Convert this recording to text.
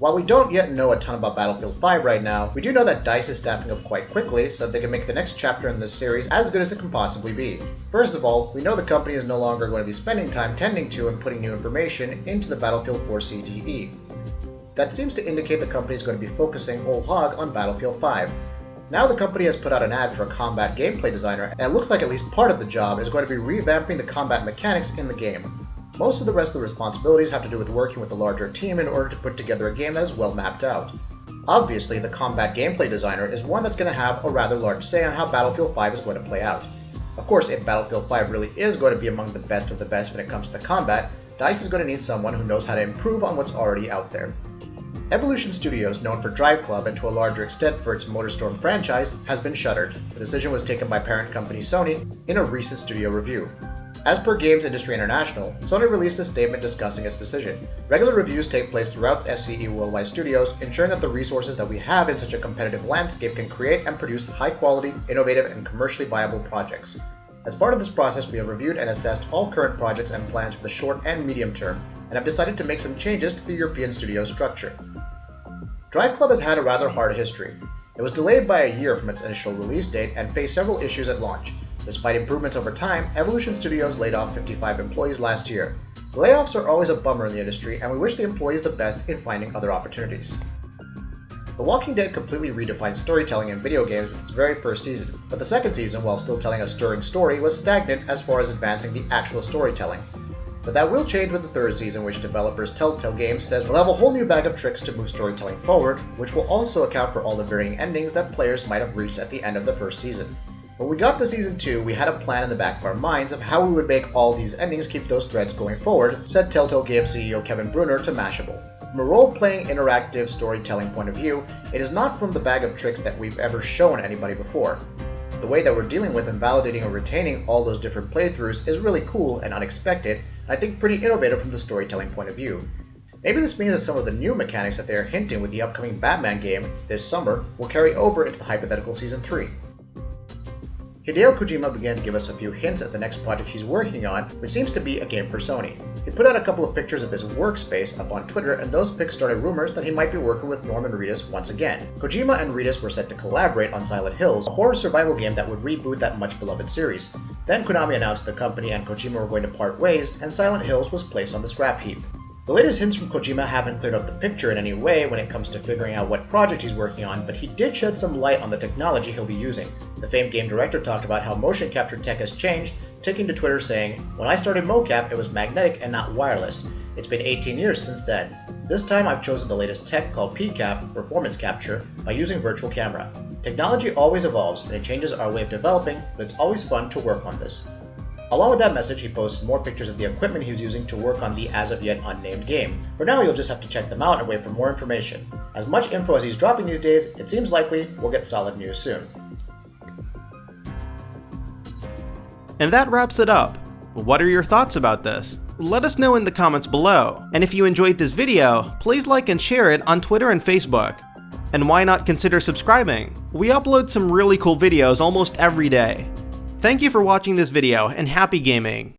While we don't yet know a ton about Battlefield 5 right now, we do know that DICE is staffing up quite quickly so that they can make the next chapter in this series as good as it can possibly be. First of all, we know the company is no longer going to be spending time tending to and putting new information into the Battlefield 4 CTE. That seems to indicate the company is going to be focusing whole hog on Battlefield 5. Now the company has put out an ad for a combat gameplay designer, and it looks like at least part of the job is going to be revamping the combat mechanics in the game. Most of the rest of the responsibilities have to do with working with a larger team in order to put together a game that is well mapped out. Obviously, the combat gameplay designer is one that's going to have a rather large say on how Battlefield 5 is going to play out. Of course, if Battlefield 5 really is going to be among the best of the best when it comes to combat, DICE is going to need someone who knows how to improve on what's already out there. Evolution Studios, known for DriveClub and to a larger extent for its MotorStorm franchise, has been shuttered. The decision was taken by parent company Sony in a recent studio review. As per Games Industry International, Sony released a statement discussing its decision. Regular reviews take place throughout SCE Worldwide Studios, ensuring that the resources that we have in such a competitive landscape can create and produce high-quality, innovative, and commercially viable projects. As part of this process, we have reviewed and assessed all current projects and plans for the short and medium term, and have decided to make some changes to the European studio structure. DriveClub has had a rather hard history. It was delayed by a year from its initial release date and faced several issues at launch. Despite improvements over time, Evolution Studios laid off 55 employees last year. Layoffs are always a bummer in the industry, and we wish the employees the best in finding other opportunities. The Walking Dead completely redefined storytelling in video games with its very first season, but the second season, while still telling a stirring story, was stagnant as far as advancing the actual storytelling. But that will change with the third season, which developers Telltale Games says will have a whole new bag of tricks to move storytelling forward, which will also account for all the varying endings that players might have reached at the end of the first season. When we got to Season 2, we had a plan in the back of our minds of how we would make all these endings keep those threads going forward, said Telltale Games CEO Kevin Brunner to Mashable. From a role-playing, interactive storytelling point of view, it is not from the bag of tricks that we've ever shown anybody before. The way that we're dealing with and validating or retaining all those different playthroughs is really cool and unexpected, and I think pretty innovative from the storytelling point of view. Maybe this means that some of the new mechanics that they are hinting with the upcoming Batman game this summer will carry over into the hypothetical Season 3. Hideo Kojima began to give us a few hints at the next project he's working on, which seems to be a game for Sony. He put out a couple of pictures of his workspace up on Twitter, and those pics started rumors that he might be working with Norman Reedus once again. Kojima and Reedus were set to collaborate on Silent Hills, a horror survival game that would reboot that much beloved series. Then Konami announced the company and Kojima were going to part ways, and Silent Hills was placed on the scrap heap. The latest hints from Kojima haven't cleared up the picture in any way when it comes to figuring out what project he's working on, but he did shed some light on the technology he'll be using. The famed game director talked about how motion capture tech has changed, taking to Twitter saying, "When I started mocap, it was magnetic and not wireless. It's been 18 years since then. This time I've chosen the latest tech called PCAP, performance capture, by using virtual camera. Technology always evolves and it changes our way of developing, but it's always fun to work on this." Along with that message, he posted more pictures of the equipment he was using to work on the as-of-yet unnamed game. For now, you'll just have to check them out and wait for more information. As much info as he's dropping these days, it seems likely we'll get solid news soon. And that wraps it up. What are your thoughts about this? Let us know in the comments below. And if you enjoyed this video, please like and share it on Twitter and Facebook. And why not consider subscribing? We upload some really cool videos almost every day. Thank you for watching this video, and happy gaming!